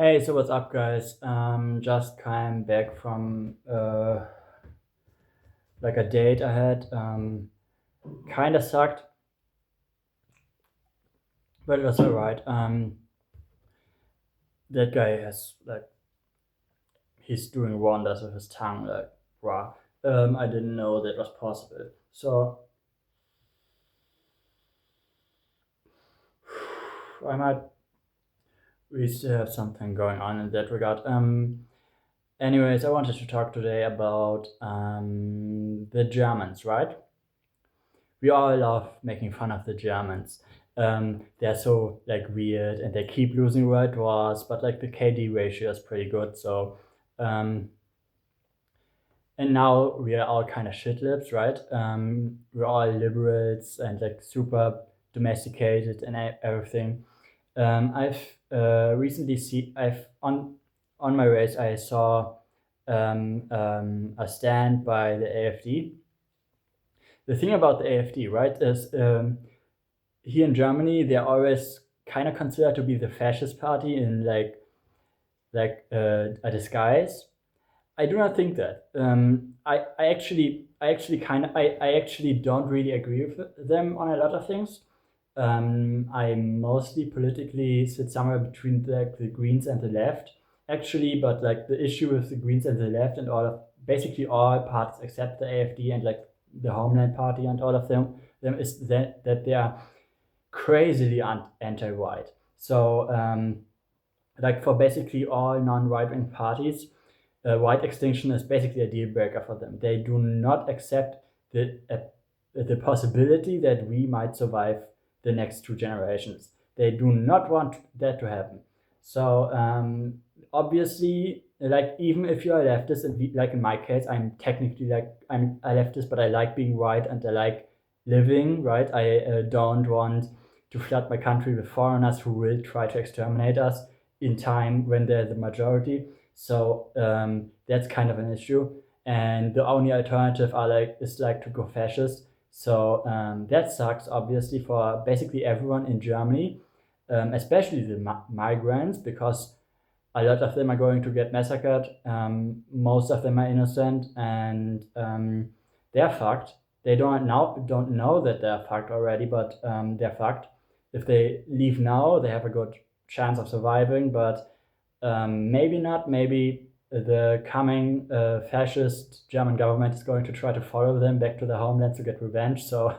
Hey, so what's up, guys? Just came back from like a date I had. Kind of sucked, but it was alright. That guy has he's doing wonders with his tongue. Like, wow. I didn't know that was possible. So I might we still have something going on in that regard. Anyways, I wanted to talk today about the Germans, right? We all love making fun of the Germans. They're so like weird and they keep losing world wars, but like the KD ratio is pretty good. So, um, and now we are all kind of shitlibs, right? We're all liberals and like super domesticated and everything. I've recently see I've on my race I saw a stand by the AfD. The thing about the AfD, right, is here in Germany, they're always kind of considered to be the fascist party in a disguise. I do not think that. I actually don't really agree with them on a lot of things. I mostly politically sit somewhere between the Greens and the left, actually. But like the issue with the Greens and the left and all of basically all parties except the AfD and like the Homeland Party and all of them is that they are crazily anti-white. So, like for basically all non-right wing parties, white extinction is basically a deal breaker for them. They do not accept the possibility that we might survive the next two generations. They do not want that to happen. So, obviously, like even if you're a leftist, and like in my case, I'm technically like I'm a leftist, but I like being white and I like living right. I don't want to flood my country with foreigners who will try to exterminate us in time when they're the majority. So that's kind of an issue. And the only alternative is like to go fascist. So that sucks, obviously, for basically everyone in Germany, especially the migrants, because a lot of them are going to get massacred. Most of them are innocent, and they're fucked. They don't know that they're fucked already, but they're fucked. If they leave now, they have a good chance of surviving, but maybe not. Maybe the coming fascist German government is going to try to follow them back to their homeland to get revenge. So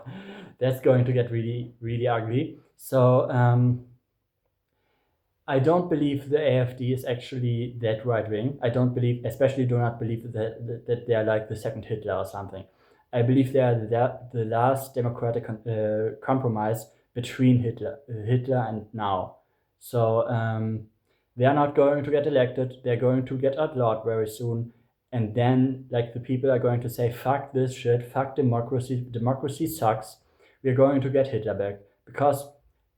that's going to get really, really ugly. So I don't believe the AfD is actually that right wing. I don't believe, especially do not believe that they are like the second Hitler or something. I believe they are the last democratic compromise between Hitler and now. So they are not going to get elected. They're going to get outlawed very soon. And then like the people are going to say, fuck this shit, fuck democracy, democracy sucks. We're going to get Hitler back. Because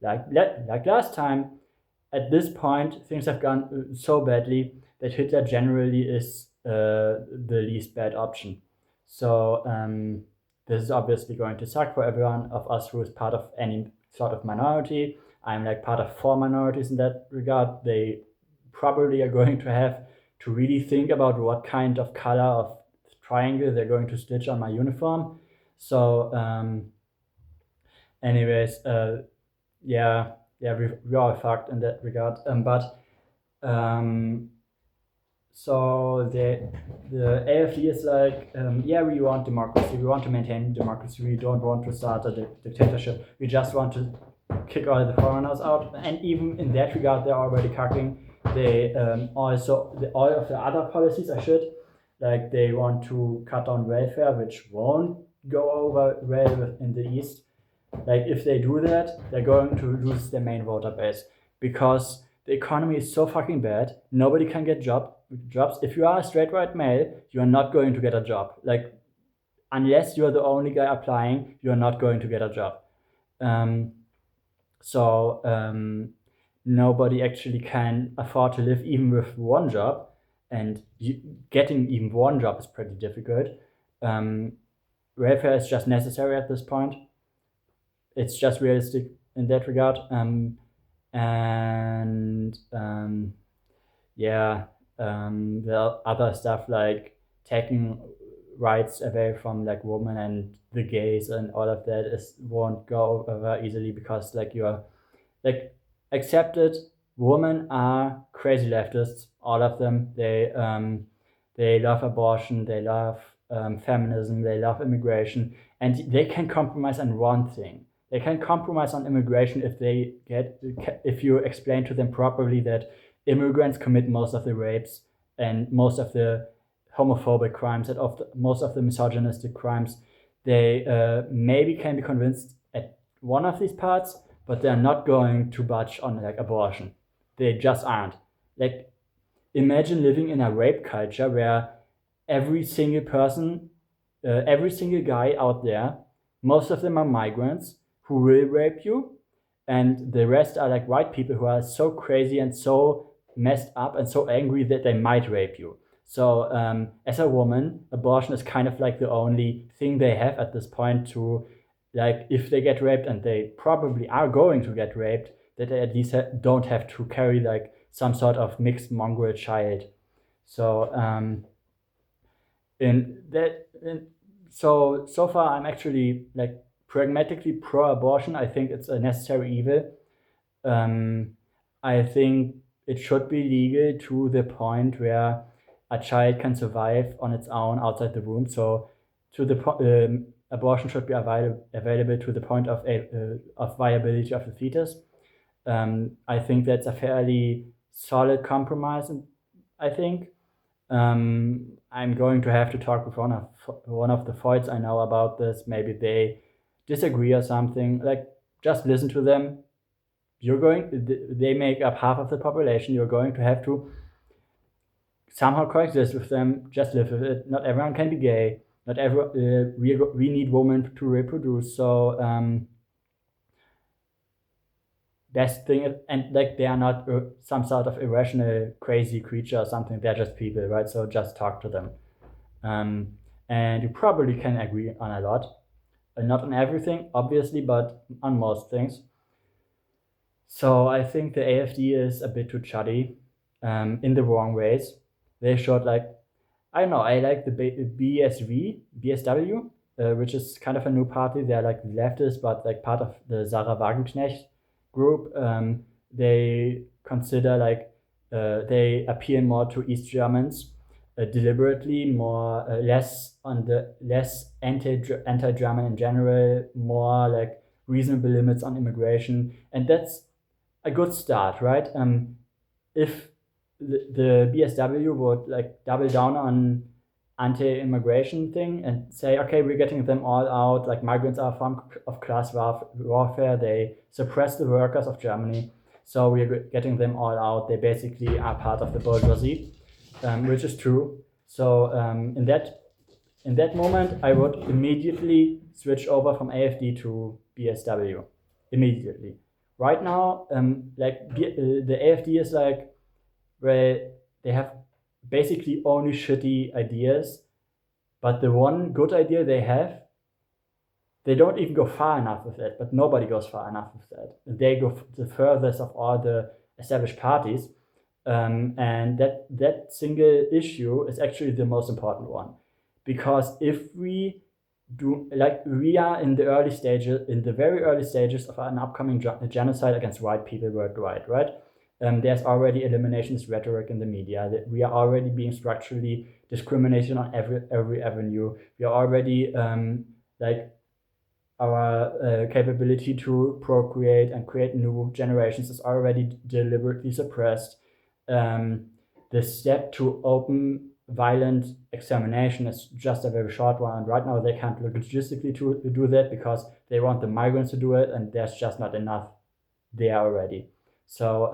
like last time, at this point, things have gone so badly that Hitler generally is the least bad option. So this is obviously going to suck for everyone of us who is part of any sort of minority. I'm like part of four minorities in that regard. They probably are going to have to really think about what kind of color of triangle they're going to stitch on my uniform. So, anyways, yeah, yeah, we are fucked in that regard. But um, so the AfD is like, yeah, we want democracy. We want to maintain democracy. We don't want to start a dictatorship. We just want to kick all the foreigners out. And even in that regard, they're already cucking. They all of the other policies are shit. Like they want to cut down welfare, which won't go over well in the East. Like if they do that, they're going to lose their main voter base because the economy is so fucking bad. Nobody can get jobs. If you are a straight white male, you are not going to get a job. Like unless you are the only guy applying, you are not going to get a job. Um, so nobody actually can afford to live even with one job, and getting even one job is pretty difficult. Um, Welfare is just necessary at this point. It's just realistic in that regard. And yeah, the other stuff like taking rights away from like women and the gays and all of that is won't go over easily because like you're like accepted women are crazy leftists, all of them. They love abortion, they love feminism, they love immigration, and they can compromise on one thing. They can compromise on immigration if you explain to them properly that immigrants commit most of the rapes and most of the homophobic crimes and most of the misogynistic crimes. They maybe can be convinced at one of these parts, but they're not going to budge on like abortion. They just aren't. Like imagine living in a rape culture where every single person, every single guy out there, most of them are migrants who will rape you, and the rest are like white people who are so crazy and so messed up and so angry that they might rape you. So as a woman, abortion is kind of like the only thing they have at this point to, like, if they get raped, and they probably are going to get raped, that they at least don't have to carry like some sort of mixed mongrel child. So in that, so far, I'm actually like pragmatically pro-abortion. I think it's a necessary evil. Um, I think it should be legal to the point where a child can survive on its own outside the womb. So, abortion should be available to the point of viability of the fetus. I think that's a fairly solid compromise. I think I'm going to have to talk with one of the Foids I know about this. Maybe they disagree or something. Like, just listen to them. They make up half of the population. You're going to have to somehow coexist with them. Just live with it. Not everyone can be gay. Not every we need women to reproduce. So best thing, and like they are not some sort of irrational crazy creature or something. They're just people, right? So just talk to them. Um, and you probably can agree on a lot. Not on everything, obviously, but on most things. So I think the AFD is a bit too chatty in the wrong ways. They showed like, I don't know, I like the BSW, which is kind of a new party. They're like leftist, but like part of the Sarah Wagenknecht group. They consider like they appeal more to East Germans deliberately, more less anti-German in general, more like reasonable limits on immigration, and that's a good start, right? If the BSW would like double down on anti-immigration thing and say, okay, we're getting them all out. Like migrants are a form of class warfare. They suppress the workers of Germany, so we're getting them all out. They basically are part of the bourgeoisie, which is true. So in that moment, I would immediately switch over from AFD to BSW immediately. Right now, the AFD is like, well, they have basically only shitty ideas, but the one good idea they have, they don't even go far enough with it. But nobody goes far enough with that. They go the furthest of all the established parties, and that single issue is actually the most important one, because if we do, like, we are in the very early stages of an upcoming genocide against white people worldwide, right? There's already eliminationist rhetoric in the media. That we are already being structurally discriminated on every avenue. We are already like our capability to procreate and create new generations is already deliberately suppressed. The step to open violent extermination is just a very short one, and right now they can't logistically to do that because they want the migrants to do it, and there's just not enough there already. So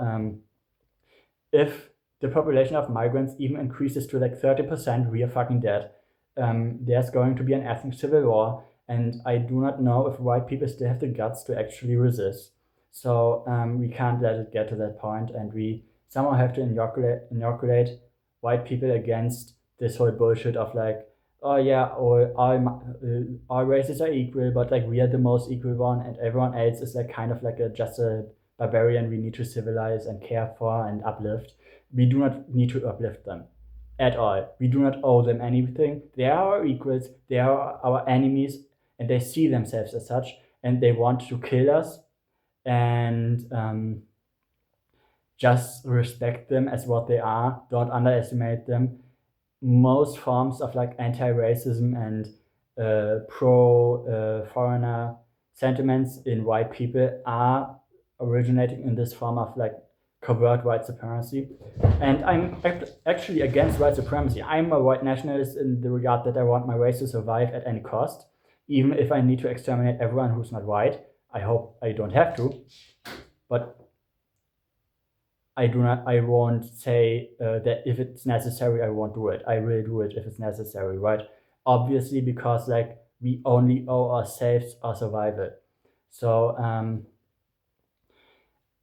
if the population of migrants even increases to like 30%, we are fucking dead. There's going to be an ethnic civil war, and I do not know if white people still have the guts to actually resist. So we can't let it get to that point, and we somehow have to inoculate white people against this whole bullshit of like, oh yeah, all races are equal, but like we are the most equal one, and everyone else is like kind of like just a barbarian we need to civilize and care for and uplift. we do not need to uplift them at all. We do not owe them anything. They are our equals, they are our enemies, and they see themselves as such, and they want to kill us. And just respect them as what they are. Don't underestimate them. Most forms of like anti-racism and pro-foreigner sentiments in white people are originating in this form of like covert white supremacy. And I'm actually against white supremacy. I'm a white nationalist in the regard that I want my race to survive at any cost, even if I need to exterminate everyone who's not white. I hope I don't have to, but I won't say that if it's necessary, I won't do it. I will do it if it's necessary, right? Obviously, because like we only owe ourselves our survival. So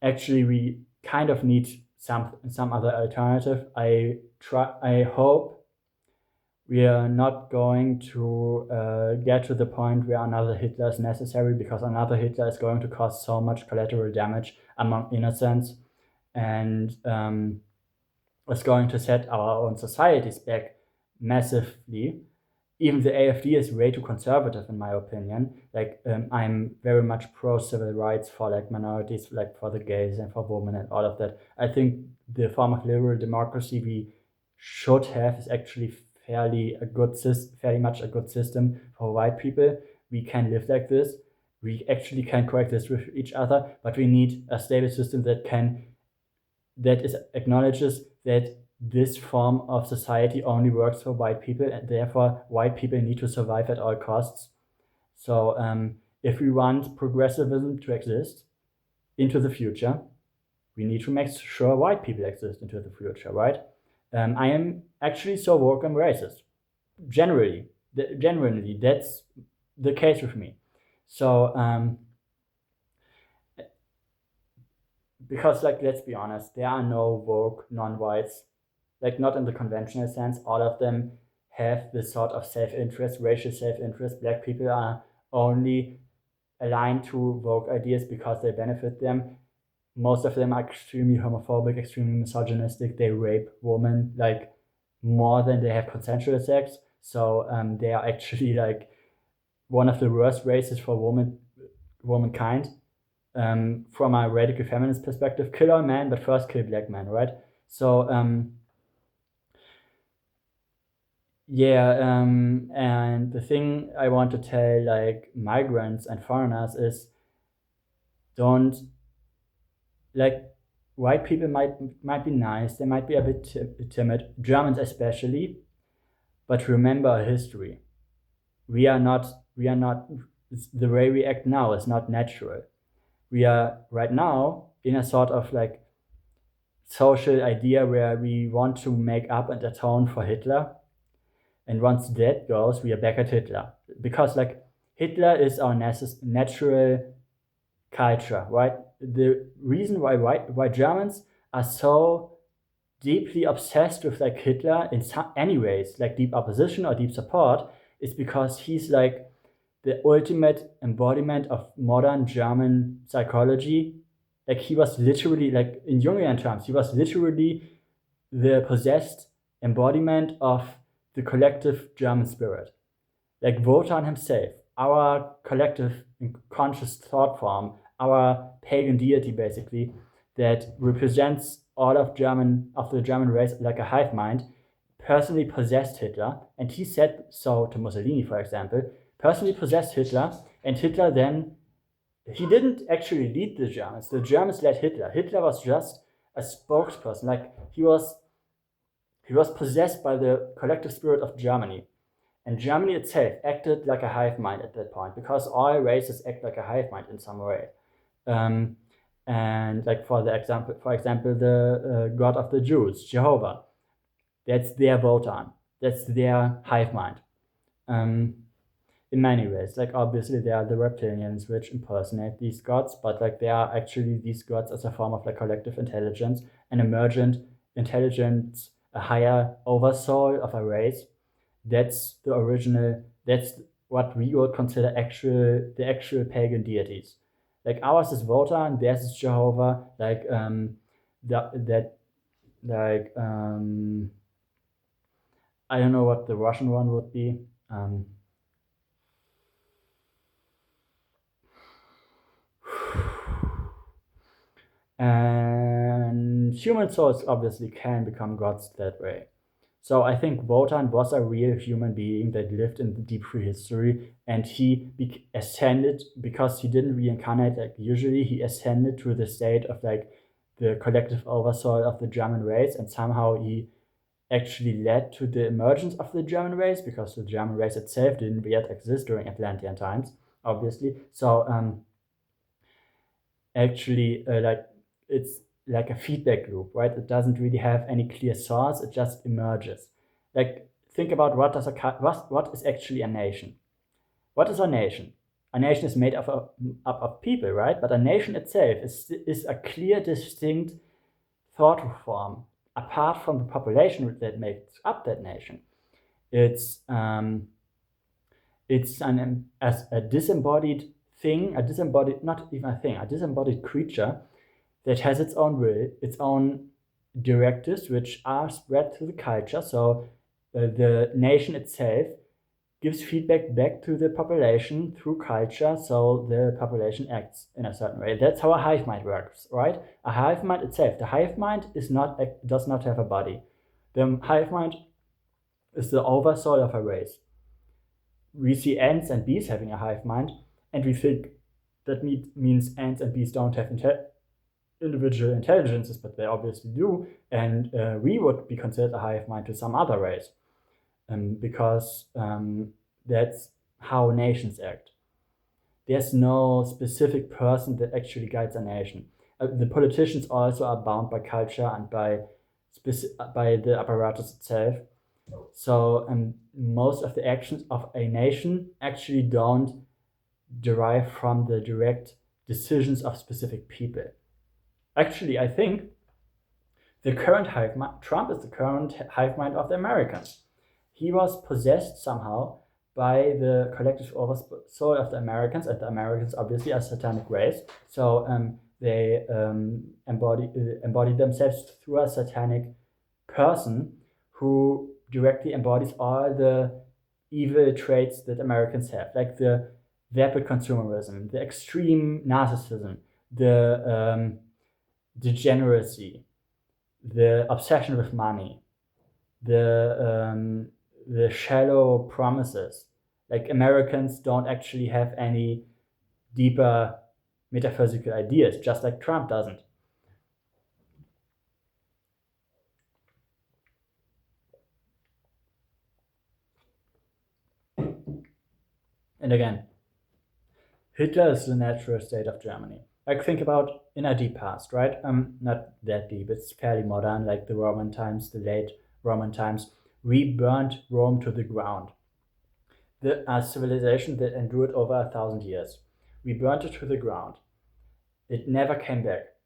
actually, we kind of need some other alternative. I hope we are not going to get to the point where another Hitler is necessary, because another Hitler is going to cause so much collateral damage among innocents, and is going to set our own societies back massively. Even the AfD is way too conservative, in my opinion. Like, I'm very much pro civil rights for like minorities, like for the gays and for women and all of that. I think the form of liberal democracy we should have is actually fairly much a good system for white people. We can live like this. We actually can coexist with each other, but we need a stable system that acknowledges that this form of society only works for white people, and therefore white people need to survive at all costs. So if we want progressivism to exist into the future, we need to make sure white people exist into the future, right? I am actually so woke and racist. Genuinely, that's the case with me. So because like, let's be honest, there are no woke non-whites, like not in the conventional sense. All of them have this sort of self-interest, racial self-interest. Black people are only aligned to woke ideas because they benefit them. Most of them are extremely homophobic, extremely misogynistic. They rape women like more than they have consensual sex. So they are actually like one of the worst races for womankind. From a radical feminist perspective, kill all men, but first kill black men, right? So and the thing I want to tell like migrants and foreigners is, don't, like, white people might be nice, they might be a bit timid, Germans especially, but remember our history. We are not the way we act now is not natural. We are right now in a sort of like social idea where we want to make up and atone for Hitler. And once that goes, we are back at Hitler. Because like Hitler is our natural culture, right? The reason why Germans are so deeply obsessed with like Hitler in any ways, like deep opposition or deep support, is because he's like the ultimate embodiment of modern German psychology. Like he was literally, like in Jungian terms, he was literally the possessed embodiment of the collective German spirit. Like Wotan himself, our collective conscious thought form, our pagan deity basically, that represents all of the German race like a hive mind, personally possessed Hitler, and he said so to Mussolini, for example, personally possessed Hitler, and Hitler then, he didn't actually lead the Germans led Hitler. Hitler was just a spokesperson, like he was possessed by the collective spirit of Germany. And Germany itself acted like a hive mind at that point, because all races act like a hive mind in some way. And like for example, the God of the Jews, Jehovah, that's their Wotan, that's their hive mind. In many ways, like obviously there are the reptilians which impersonate these gods, but like they are actually these gods as a form of like collective intelligence, an emergent intelligence, a higher oversoul of a race. That's the original. That's what we would consider the actual pagan deities. Like ours is Wotan, theirs is Jehovah. Like that Like I don't know what the Russian one would be. Um, and human souls obviously can become gods that way. So I think Wotan was a real human being that lived in the deep prehistory, and he ascended because he didn't reincarnate like usually. He ascended to the state of like the collective oversoul of the German race, and somehow he actually led to the emergence of the German race because the German race itself didn't yet exist during Atlantean times, obviously. So actually, like it's like a feedback loop, right? It doesn't really have any clear source; it just emerges. Like think about what is actually a nation. What is a nation? A nation is made up of people, right? But a nation itself is a clear, distinct thought form apart from the population that makes up that nation. It's it's as a disembodied thing, a disembodied not even a thing, a disembodied creature that has its own will, its own directives, which are spread through the culture. So the nation itself gives feedback back to the population through culture, so the population acts in a certain way. That's how a hive mind works, right? A hive mind itself, the hive mind does not have a body. The hive mind is the oversoul of a race. We see ants and bees having a hive mind, and we think that means ants and bees don't have individual intelligences, but they obviously do, and we would be considered a hive mind to some other race, because that's how nations act. There's no specific person that actually guides a nation. The politicians also are bound by culture and by the apparatus itself. So most of the actions of a nation actually don't derive from the direct decisions of specific people. Actually, I think Trump is the current hive mind of the Americans. He was possessed somehow by the collective oversoul of the Americans, and the Americans obviously are a satanic race. So they embody themselves through a satanic person who directly embodies all the evil traits that Americans have, like the vapid consumerism, the extreme narcissism, the degeneracy, the obsession with money, the shallow promises. Like Americans don't actually have any deeper metaphysical ideas, just like Trump doesn't. And again, Hitler is the natural state of Germany. Like think about in a deep past, right? Not that deep. It's fairly modern, like the Roman times, the late Roman times. We burned Rome to the ground. A civilization that endured over 1,000 years. We burnt it to the ground. It never came back.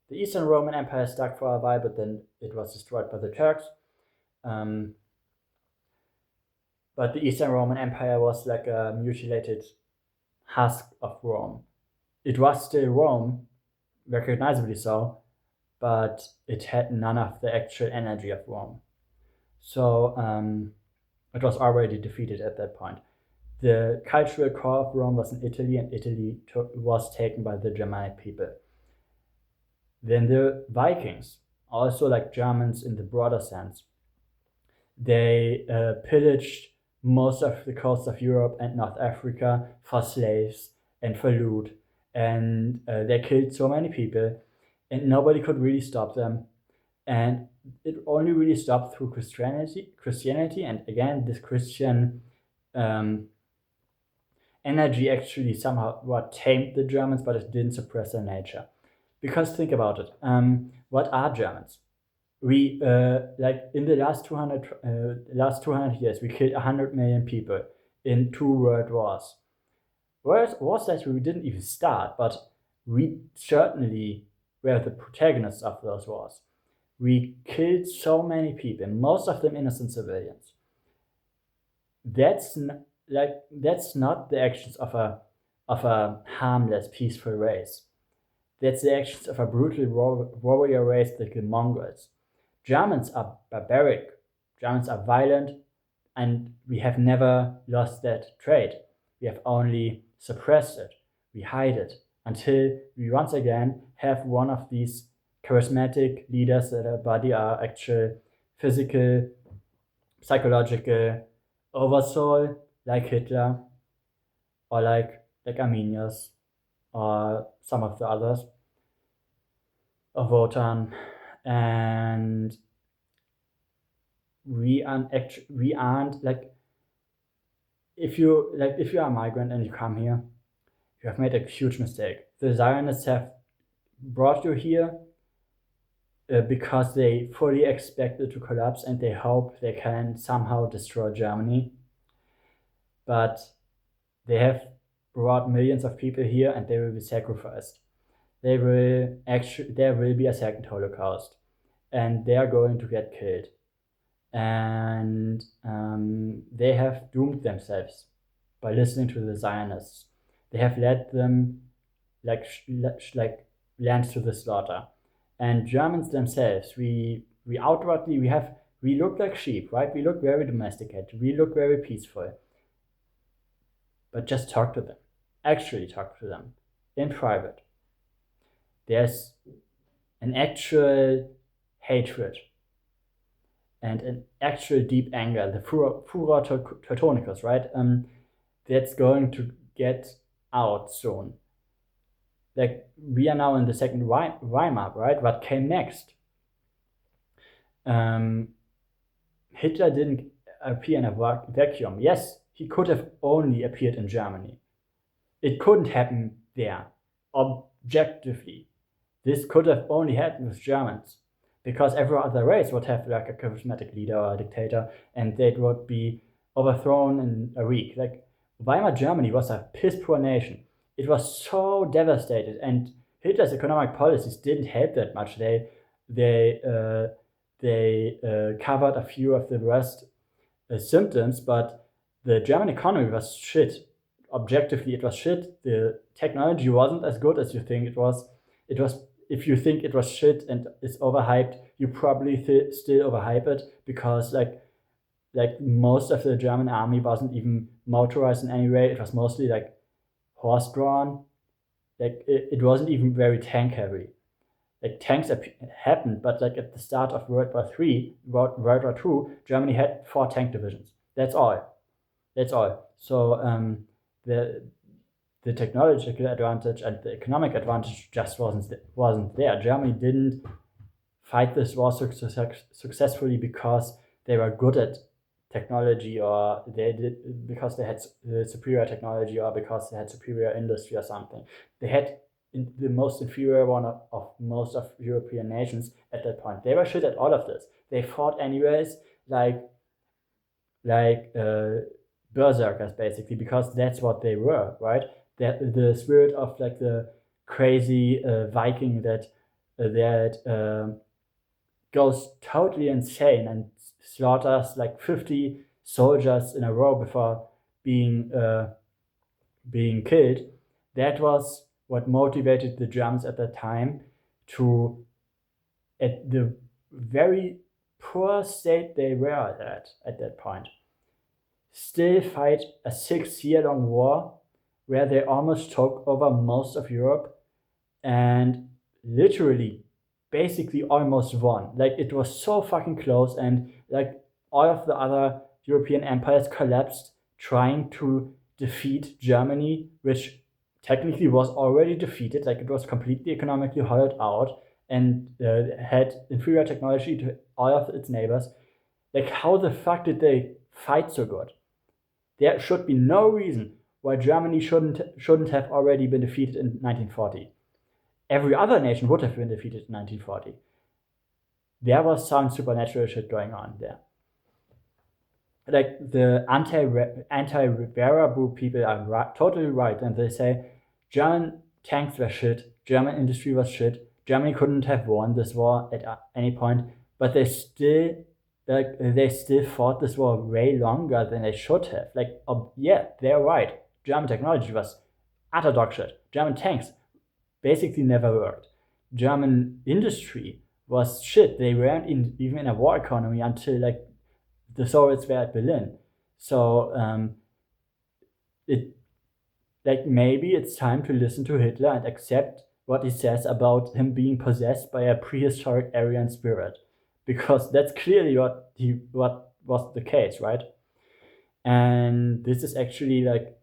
The Eastern Roman Empire stuck for a while, but then it was destroyed by the Turks. But the Eastern Roman Empire was like a mutilated husk of Rome. It was still Rome, recognizably so, but it had none of the actual energy of Rome. So it was already defeated at that point. The cultural core of Rome was in Italy, and Italy was taken by the Germanic people. Then the Vikings, also like Germans in the broader sense, they pillaged most of the coast of Europe and North Africa for slaves and for loot, and they killed so many people, and nobody could really stop them. And it only really stopped through Christianity, and again, this Christian energy actually somehow tamed the Germans, but it didn't suppress their nature. Because think about it, what are Germans? We like in the last 200 years, we killed 100 million people in 2 world wars. Wars that we didn't even start, but we certainly were the protagonists of those wars. We killed so many people, most of them innocent civilians. That's that's not the actions of a harmless, peaceful race. That's the actions of a brutal warrior race like the Mongols. Germans are barbaric, Germans are violent, and we have never lost that trait. We have only suppressed it, we hide it, until we once again have one of these charismatic leaders that embody our actual physical, psychological oversoul, like Hitler, or like Arminius, or some of the others, or Wotan, and we aren't like, if you are a migrant and you come here, you have made a huge mistake. The Zionists have brought you here because they fully expect it to collapse and they hope they can somehow destroy Germany. But they have brought millions of people here and they will be sacrificed. There will be a second Holocaust and they are going to get killed. And they have doomed themselves by listening to the Zionists. They have led them like lambs to the slaughter. And Germans themselves, we outwardly we look like sheep, right? We look very domesticated. We look very peaceful. But just talk to them. Actually talk to them in private. There's an actual hatred and an actual deep anger, the Furor Teutonicus, right? That's going to get out soon. Like, we are now in the second Weimar, right? What came next? Hitler didn't appear in a vacuum. Yes, he could have only appeared in Germany. It couldn't happen there, objectively. This could have only happened with Germans, because every other race would have like a charismatic leader or a dictator, and they would be overthrown in a week. Like, Weimar Germany was a piss-poor nation. It was so devastated, and Hitler's economic policies didn't help that much. They covered a few of the worst symptoms, but the German economy was shit. Objectively, it was shit. The technology wasn't as good as you think it was. If you think it was shit and it's overhyped, you probably still overhype it, because like most of the German army wasn't even motorized in any way. It was mostly like horse-drawn. Like, it wasn't even very tank heavy. Like, tanks happened, but like at the start of World War III, World War II, Germany had 4 tank divisions. That's all. So the technological advantage and the economic advantage just wasn't there. Germany didn't fight this war successfully because they were good at technology, or because they had superior technology, or because they had superior industry or something. They had the most inferior one of most of European nations at that point. They were shit at all of this. They fought anyways, like berserkers, basically, because that's what they were, right? The spirit of like the crazy Viking that goes totally insane and slaughters like 50 soldiers in a row before being killed. That was what motivated the Germans at that time to, at the very poor state they were at that point, still fight a 6-year-long war where they almost took over most of Europe and literally basically almost won. Like, it was so fucking close, and like all of the other European empires collapsed trying to defeat Germany, which technically was already defeated. Like, it was completely economically hollowed out and had inferior technology to all of its neighbors. Like, how the fuck did they fight so good? There should be no reason why Germany shouldn't have already been defeated in 1940. Every other nation would have been defeated in 1940. There was some supernatural shit going on there. Like, the anti-Wehraboo people are totally right, and they say German tanks were shit, German industry was shit, Germany couldn't have won this war at any point, but they still fought this war way longer than they should have. Like, yeah, they're right. German technology was utter dog shit. German tanks basically never worked. German industry was shit. They weren't even in a war economy until like the Soviets were at Berlin. So it like maybe it's time to listen to Hitler and accept what he says about him being possessed by a prehistoric Aryan spirit, because that's clearly what was the case, right? And this is actually like,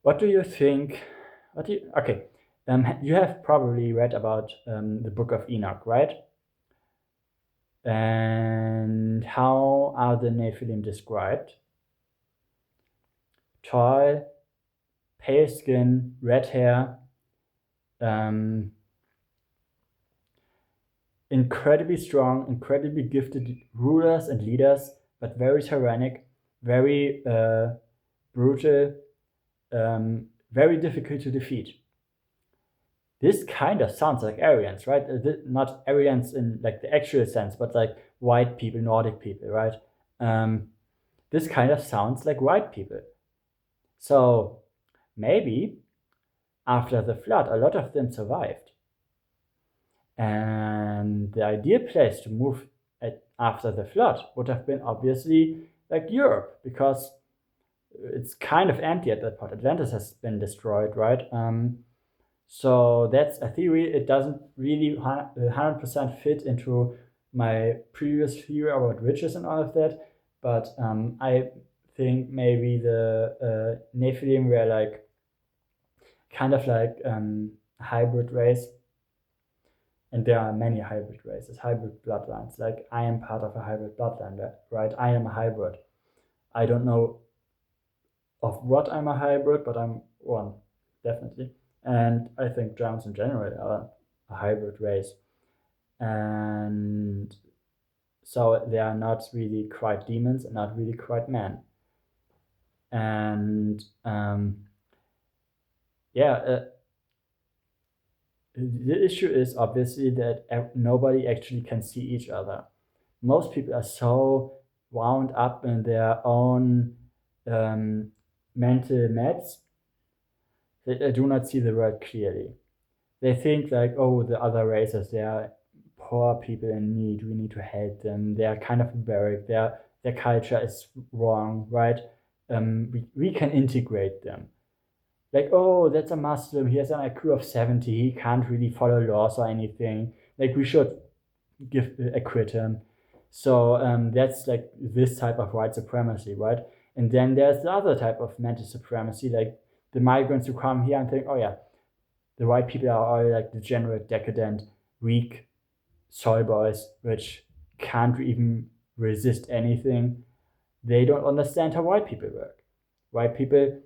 what do you think? What do you okay? You have probably read about the Book of Enoch, right? And how are the Nephilim described? Tall, pale skin, red hair, um, incredibly strong, incredibly gifted rulers and leaders, but very tyrannic, very brutal, very difficult to defeat. This kind of sounds like Aryans, right? Not Aryans in like the actual sense, but like white people, Nordic people, right? This kind of sounds like white people. So maybe after the flood, a lot of them survived. And the ideal place to move after the flood would have been obviously like Europe, because it's kind of empty at that point. Atlantis has been destroyed, right? So that's a theory. It doesn't really 100% fit into my previous theory about witches and all of that. But I think maybe the Nephilim were like kind of like hybrid race. And there are many hybrid races, hybrid bloodlines. Like I am part of a hybrid bloodline, right? I am a hybrid. I don't know of what I'm a hybrid, but I'm one, definitely. And I think Germans in general are a hybrid race. And so they are not really quite demons and not really quite men. And yeah, the issue is obviously that nobody actually can see each other. Most people are so wound up in their own mental nets that they do not see the world clearly. They think like, oh, the other races, they are poor people in need. We need to help them. They are kind of barbaric. Their culture is wrong, right? We can integrate them. Like, oh, that's a Muslim. He has an IQ of 70. He can't really follow laws or anything. Like, we should acquit him. So that's like this type of white supremacy, right? And then there's the other type of mental supremacy, like the migrants who come here and think, oh yeah, the white people are all like degenerate, decadent, weak soy boys, which can't even resist anything. They don't understand how white people work. White people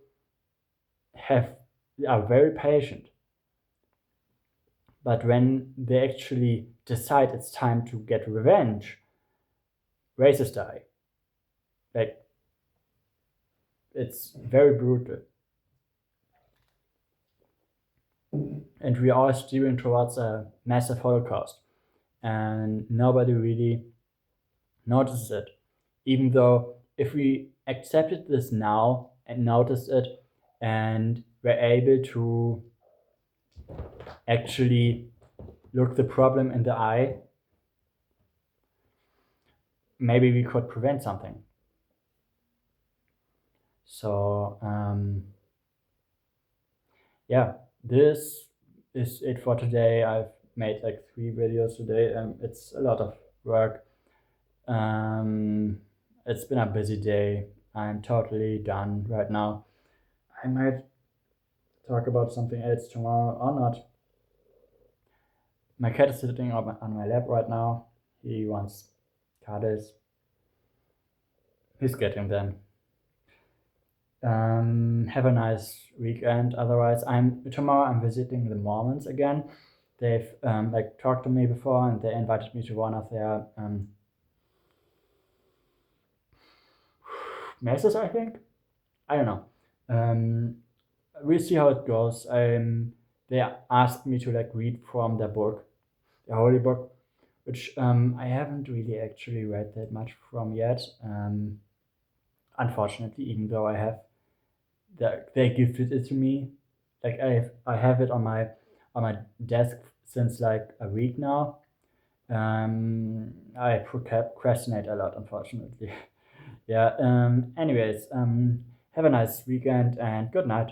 are very patient. But when they actually decide it's time to get revenge, races die. Like, it's very brutal. And we are steering towards a massive Holocaust. And nobody really notices it. Even though if we accepted this now and noticed it and were able to actually look the problem in the eye, maybe we could prevent something. So yeah, this is it for today. I've made like 3 videos today, and it's a lot of work. It's been a busy day. I'm totally done right now. I might talk about something else tomorrow or not. My cat is sitting on my lap right now. He wants cuddles. He's getting them. Have a nice weekend. Otherwise, tomorrow I'm visiting the Mormons again. They've like talked to me before, and they invited me to one of their messes, I think. I don't know. We'll see how it goes. They asked me to like read from their book, the Holy Book, which I haven't really actually read that much from yet. Unfortunately, even though I have they gifted it to me. Like I have it on my desk since like a week now. I procrastinate a lot, unfortunately. Yeah. Anyways, have a nice weekend and good night.